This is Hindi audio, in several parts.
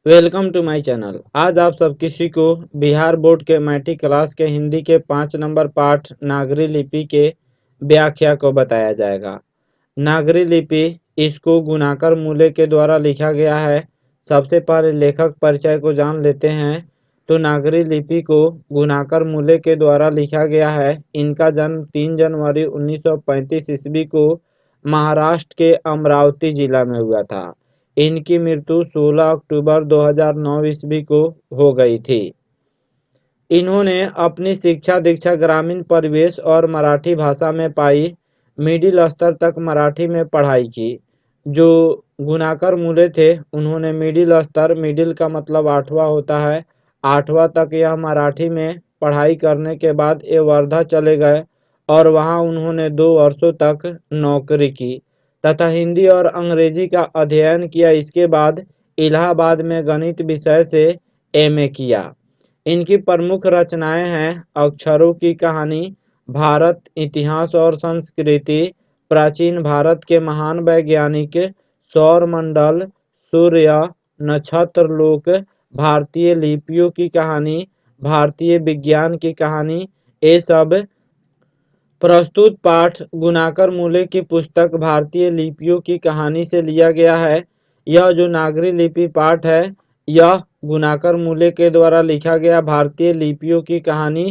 Welcome to my channel. आज आप सब किसी को बिहार बोर्ड के मैट्रिक क्लास के हिंदी के 5 नंबर पाठ नागरी लिपि के व्याख्या को बताया जाएगा। नागरी लिपि इसको गुणाकर मूल्य के द्वारा लिखा गया है। सबसे पहले लेखक परिचय को जान लेते हैं। तो नागरी लिपि को गुणाकर मूल्य के द्वारा लिखा गया है। इनका जन्म 3 जनवरी 1935 ईस्वी को महाराष्ट्र के अमरावती जिला में हुआ था। इनकी मृत्यु 16 अक्टूबर 2009 ईस्वी को हो गई थी। इन्होंने अपनी शिक्षा दीक्षा ग्रामीण परिवेश और मराठी भाषा में पाई। मिडिल स्तर तक मराठी में पढ़ाई की। जो गुणाकर मूल्य थे उन्होंने मिडिल स्तर, मिडिल का मतलब 8वां होता है, 8वां तक यह मराठी में पढ़ाई करने के बाद ये वर्धा चले गए और वहां उन्होंने 2 वर्षों तक नौकरी की तथा हिंदी और अंग्रेजी का अध्ययन किया। इसके बाद इलाहाबाद में गणित विषय से एमए किया। इनकी प्रमुख रचनाएं हैं अक्षरों की कहानी, भारत इतिहास और संस्कृति, प्राचीन भारत के महान वैज्ञानिक, सौर मंडल, सूर्य, नक्षत्र लोक, भारतीय लिपियों की कहानी, भारतीय विज्ञान की कहानी। ये सब प्रस्तुत पाठ गुणाकर मूल्य की पुस्तक भारतीय लिपियों की कहानी से लिया गया है। यह जो नागरी लिपि पाठ है यह गुणाकर मूल्य के द्वारा लिखा गया भारतीय लिपियों की कहानी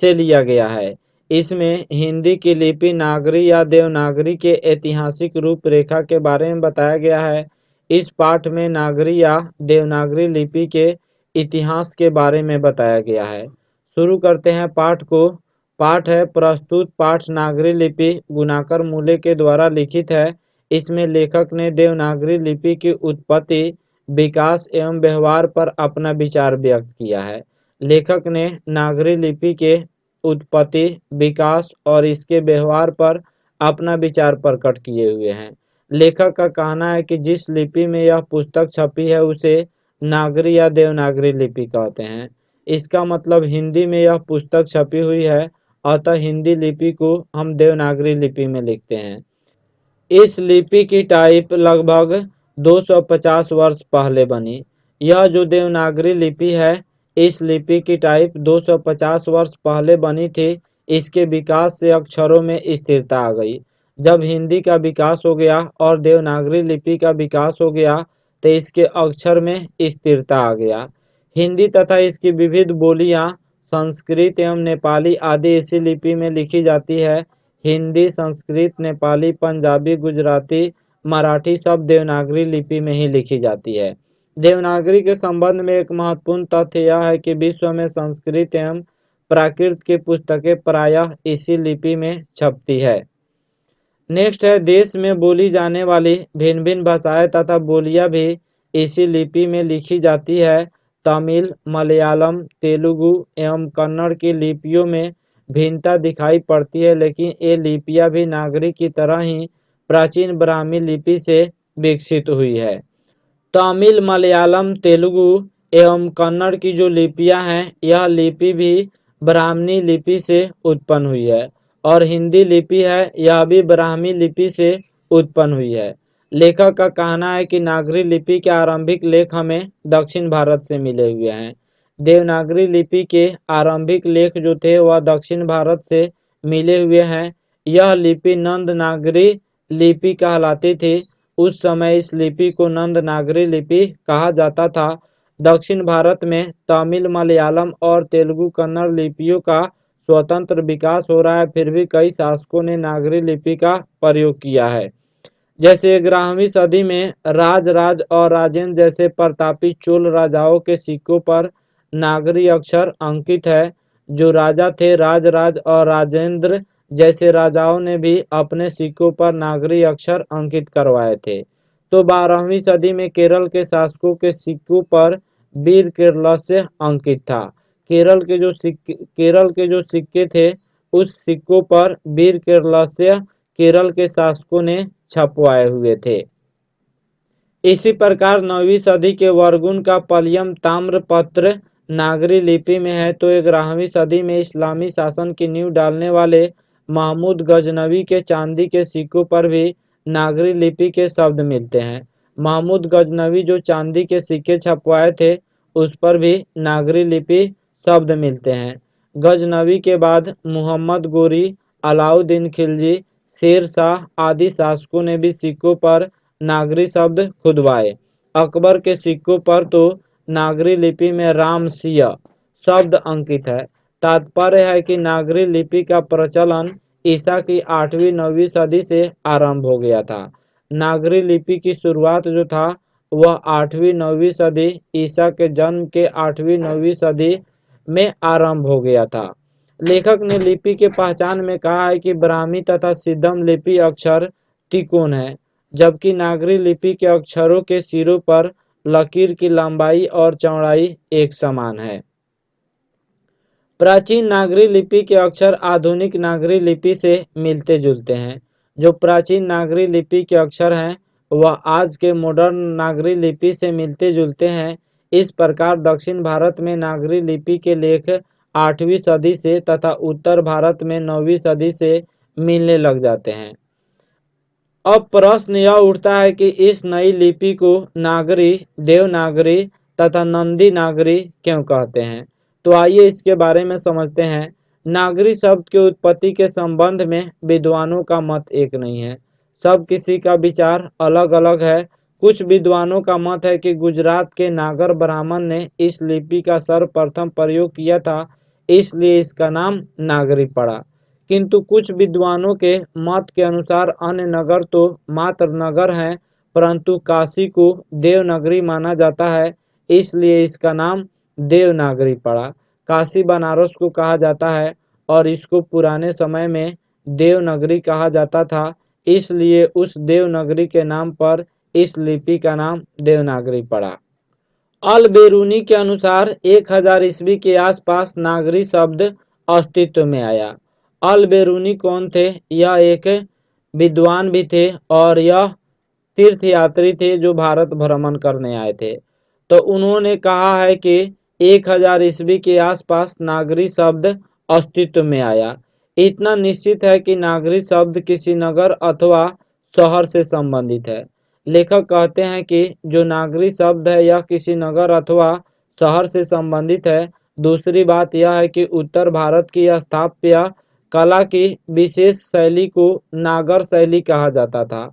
से लिया गया है। इसमें हिंदी की लिपि नागरी या देवनागरी के ऐतिहासिक रूपरेखा के बारे में बताया गया है। इस पाठ में नागरी या देवनागरी लिपि के इतिहास के बारे में बताया गया है। शुरू करते हैं पाठ को। पाठ है प्रस्तुत पाठ नागरी लिपि गुणाकर मूल्य के द्वारा लिखित है। इसमें लेखक ने देवनागरी लिपि की उत्पत्ति, विकास एवं व्यवहार पर अपना विचार व्यक्त किया है। लेखक ने नागरी लिपि के उत्पत्ति, विकास और इसके व्यवहार पर अपना विचार प्रकट किए हुए हैं। लेखक का कहना है कि जिस लिपि में यह पुस्तक छपी है उसे नागरी या देवनागरी लिपि कहते हैं। इसका मतलब हिंदी में यह पुस्तक छपी हुई है, अतः हिंदी लिपि को हम देवनागरी लिपि में लिखते हैं। इस लिपि की टाइप लगभग 250 वर्ष पहले बनी। यह जो देवनागरी लिपि है इस लिपि की टाइप 250 वर्ष पहले बनी थी। इसके विकास से अक्षरों में स्थिरता आ गई। जब हिंदी का विकास हो गया और देवनागरी लिपि का विकास हो गया तो इसके अक्षर में स्थिरता आ गया। हिंदी तथा इसकी विविध बोलियां संस्कृत एवं नेपाली आदि इसी लिपि में लिखी जाती है। हिंदी, संस्कृत, नेपाली, पंजाबी, गुजराती, मराठी सब देवनागरी लिपि में ही लिखी जाती है। देवनागरी के संबंध में एक महत्वपूर्ण तथ्य यह है कि विश्व में संस्कृत एवं प्राकृत की पुस्तकें प्रायः इसी लिपि में छपती है। नेक्स्ट है देश में बोली जाने वाली भिन्न भिन्न भाषाएं तथा बोलियां भी इसी लिपि में लिखी जाती है। तमिल, मलयालम, तेलुगु एवं कन्नड़ की लिपियों में भिन्नता दिखाई पड़ती है, लेकिन ये लिपियां भी नागरी की तरह ही प्राचीन ब्राह्मी लिपि से विकसित हुई है। तमिल, मलयालम, तेलुगु एवं कन्नड़ की जो लिपियां हैं यह लिपि भी ब्राह्मणी लिपि से उत्पन्न हुई है और हिंदी लिपि है यह भी ब्राह्मी लिपि से उत्पन्न हुई है। लेखक का कहना है कि नागरी लिपि के आरंभिक लेख हमें दक्षिण भारत से मिले हुए हैं। देवनागरी लिपि के आरंभिक लेख जो थे वह दक्षिण भारत से मिले हुए हैं। यह लिपि नंद नागरी लिपि कहलाती थी। उस समय इस लिपि को नंद नागरी लिपि कहा जाता था। दक्षिण भारत में तमिल, मलयालम और तेलुगु कन्नड़ लिपियों का स्वतंत्र विकास हो रहा है, फिर भी कई शासकों ने नागरी लिपि का प्रयोग किया है। जैसे 11वीं सदी में राजराज और राजेंद्र जैसे प्रतापी चोल राजाओं के सिक्कों पर नागरी अक्षर अंकित है। जो राजा थे राजराज और राजेंद्र जैसे राजाओं ने भी अपने सिक्कों पर नागरी अक्षर अंकित करवाए थे। तो 12वीं सदी में केरल के शासकों के सिक्कों पर वीर केरलस्य अंकित था। केरल के जो सिक्के थे उस सिक्कों पर वीर केरलस्य केरल के शासकों ने छपवाए हुए थे। इसी प्रकार 9वीं सदी के वर्गुन का पलियम ताम्रपत्र नागरी लिपि में है। तो 11वीं सदी में इस्लामी शासन की नींव डालने वाले महमूद गजनवी के चांदी के सिक्कों पर भी नागरी लिपि के शब्द मिलते हैं। महमूद गजनवी जो चांदी के सिक्के छपवाए थे उस पर भी नागरी लिपि शब्द मिलते हैं। गजनवी के बाद मुहम्मद गोरी, अलाउद्दीन खिलजी, शेर शाह आदि शासकों ने भी सिक्कों पर नागरी शब्द खुदवाए। अकबर के सिक्कों पर तो नागरी लिपि में रामसिया शब्द अंकित है। तात्पर्य है कि नागरी लिपि का प्रचलन ईसा की 8वीं-9वीं सदी से आरंभ हो गया था। नागरी लिपि की शुरुआत जो था वह 8वीं-9वीं सदी ईसा के जन्म के 8वीं-9वीं सदी में आरंभ हो गया था। लेखक ने लिपि के पहचान में कहा है कि ब्राह्मी तथा सिद्धम लिपि अक्षर तिकोण है, जबकि नागरी लिपि के अक्षरों के सिरों पर लकीर की लंबाई और चौड़ाई एक समान है। प्राचीन नागरी लिपि के अक्षर आधुनिक नागरी लिपि से मिलते जुलते हैं। जो प्राचीन नागरी लिपि के अक्षर हैं वह आज के मॉडर्न नागरी लिपि से मिलते जुलते हैं। इस प्रकार दक्षिण भारत में नागरी लिपि के लेख 8वीं सदी से तथा उत्तर भारत में 9वीं सदी से मिलने लग जाते हैं। अब प्रश्न यह उठता है कि इस नई लिपि को नागरी, देवनागरी तथा नंदी नागरी क्यों कहते हैं। तो आइए इसके बारे में समझते हैं। नागरी शब्द की उत्पत्ति के संबंध में विद्वानों का मत एक नहीं है। सब किसी का विचार अलग अलग है। कुछ विद्वानों का मत है कि गुजरात के नागर ब्राह्मण ने इस लिपि का सर्वप्रथम प्रयोग किया था, इसलिए इसका नाम नागरी पड़ा। किंतु कुछ विद्वानों के मत के अनुसार अन्य नगर तो मात्र नगर हैं, परंतु काशी को देवनागरी माना जाता है, इसलिए इसका नाम देवनागरी पड़ा। काशी बनारस को कहा जाता है और इसको पुराने समय में देवनागरी कहा जाता था, इसलिए उस देवनागरी के नाम पर इस लिपि का नाम देवनागरी पड़ा। अल बेरूनी के अनुसार 1000 ईस्वी के आसपास नागरी शब्द अस्तित्व में आया। अल बेरूनी कौन थे? यह एक विद्वान भी थे और यह तीर्थयात्री थे जो भारत भ्रमण करने आए थे। तो उन्होंने कहा है कि 1000 ईस्वी के आसपास नागरी शब्द अस्तित्व में आया। इतना निश्चित है कि नागरी शब्द किसी नगर अथवा शहर से संबंधित है। लेखक कहते हैं कि जो नागरी शब्द है यह किसी नगर अथवा शहर से संबंधित है। दूसरी बात यह है कि उत्तर भारत की स्थापत्य कला की विशेष शैली को नागर शैली कहा जाता था।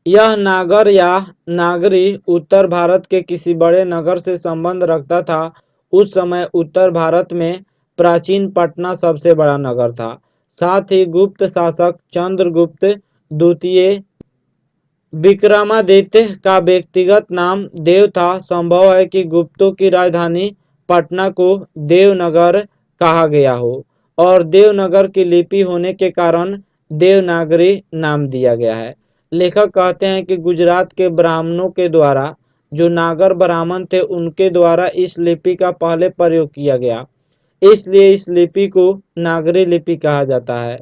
यह नागर या नागरी उत्तर भारत के किसी बड़े नगर से संबंध रखता था। उस समय उत्तर भारत में प्राचीन पटना सबसे बड़ा नगर था। साथ ही गुप्त शासक चंद्रगुप्त द्वितीय विक्रमादित्य का व्यक्तिगत नाम देव था। संभव है कि गुप्तों की राजधानी पटना को देवनगर कहा गया हो और देवनगर की लिपि होने के कारण देवनागरी नाम दिया गया है। लेखक कहते हैं कि गुजरात के ब्राह्मणों के द्वारा, जो नागर ब्राह्मण थे, उनके द्वारा इस लिपि का पहले प्रयोग किया गया, इसलिए इस लिपि को नागरी लिपि कहा जाता है।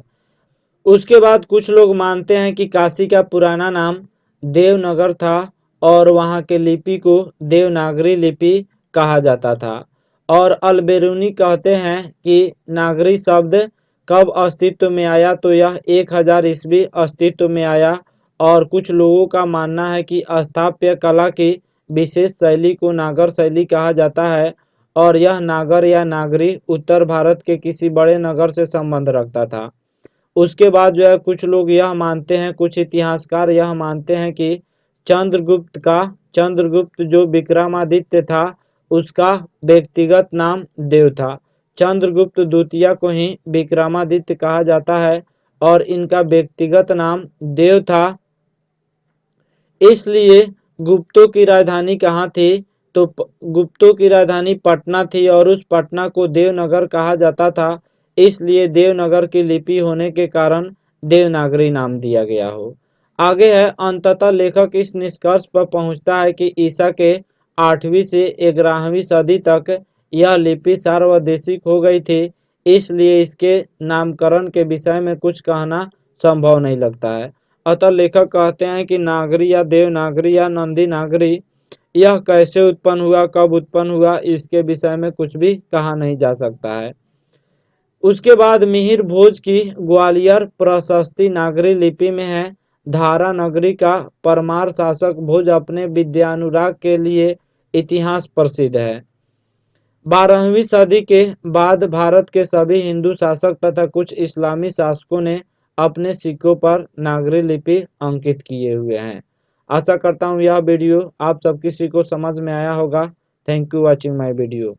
उसके बाद कुछ लोग मानते हैं कि काशी का पुराना नाम देवनगर था और वहाँ के लिपि को देवनागरी लिपि कहा जाता था। और अलबेरूनी कहते हैं कि नागरी शब्द कब अस्तित्व में आया, तो यह 1000 ईस्वी अस्तित्व में आया। और कुछ लोगों का मानना है कि स्थापत्य कला की विशेष शैली को नागर शैली कहा जाता है और यह नागर या नागरी उत्तर भारत के किसी बड़े नगर से संबंध रखता था। उसके बाद जो है कुछ लोग यह मानते हैं, कुछ इतिहासकार यह मानते हैं कि चंद्रगुप्त जो विक्रमादित्य था उसका व्यक्तिगत नाम देव था। चंद्रगुप्त द्वितीय को ही विक्रमादित्य कहा जाता है और इनका व्यक्तिगत नाम देव था। इसलिए गुप्तों की राजधानी कहाँ थी, तो गुप्तों की राजधानी पटना थी और उस पटना को देवनगर कहा जाता था, इसलिए देवनगर की लिपि होने के कारण देवनागरी नाम दिया गया हो। आगे है, अंततः लेखक इस निष्कर्ष पर पहुंचता है कि ईसा के 8वीं से 11वीं सदी तक यह लिपि सार्वदेशिक हो गई थी, इसलिए इसके नामकरण के विषय में कुछ कहना संभव नहीं लगता है। अतः लेखक कहते हैं कि नागरी या देवनागरी या नंदी नागरी यह कैसे उत्पन्न हुआ, कब उत्पन्न हुआ, इसके विषय में कुछ भी कहा नहीं जा सकता है। उसके बाद मिहिर भोज की ग्वालियर प्रशस्ति नागरी लिपि में है। धारा नगरी का परमार शासक भुज अपने विद्यानुराग के लिए इतिहास प्रसिद्ध है। 12वीं सदी के बाद भारत के सभी हिंदू शासक तथा कुछ इस्लामी शासकों ने अपने सिक्कों पर नागरी लिपि अंकित किए हुए हैं। आशा करता हूँ यह वीडियो आप सब किसी को समझ में आया होगा। Thank you watching my video.